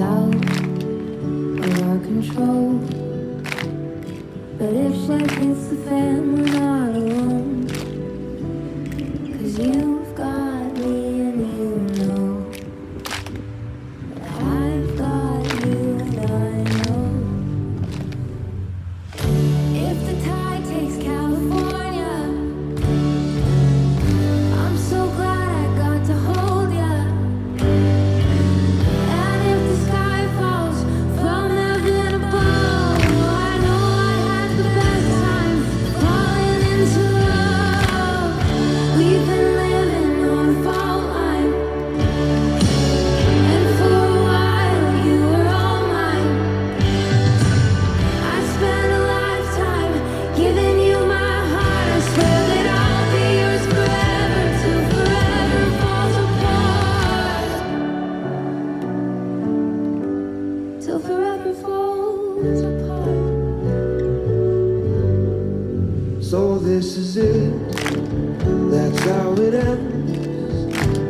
out of our control. But if shit hits the fan, we're not alone. 'Cause you've got me and you know that I've got you and I know. If the tide takes California, I'm so glad I got to hold ya. And if the sky falls from heaven above, I know I had the best time falling into love. We've been living on a fault line, and for a while you were all mine. I spent a lifetime giving you my heart. I swear that I'll be yours forever till forever falls apart. Till forever falls apart. So this is it, that's how it ends.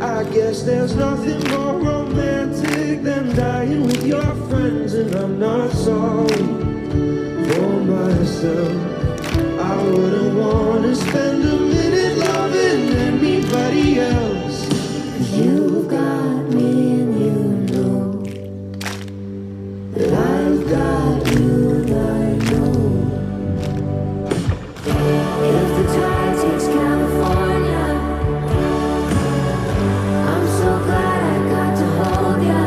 I guess there's nothing more romantic than dying with your friends. And I'm not sorry for myself. I wouldn't want to spend a minute loving anybody else. 'Cause you've got me and you know that I've got you and I know. If the tide takes California, I'm so glad I got to hold ya.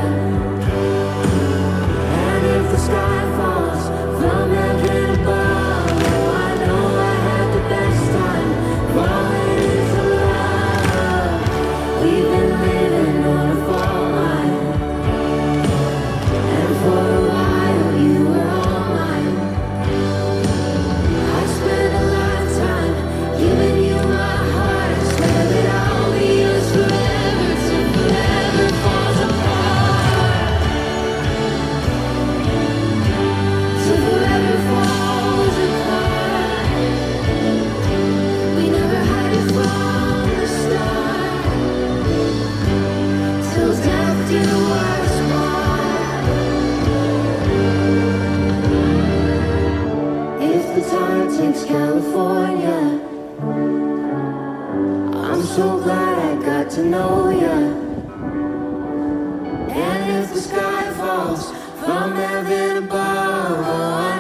And if the sky falls from heaven above, oh, I know I had the best time falling into love. We've been living on a fault line, and for a while you were all mine. I spent a lifetime giving you my heart. I swear that I'll be yours forever till forever falls apart. Till forever falls apart. We never had it from the start. Till death do us part. If the tide takes California, I'm so glad I got to know ya. And if the sky falls from heaven above, oh,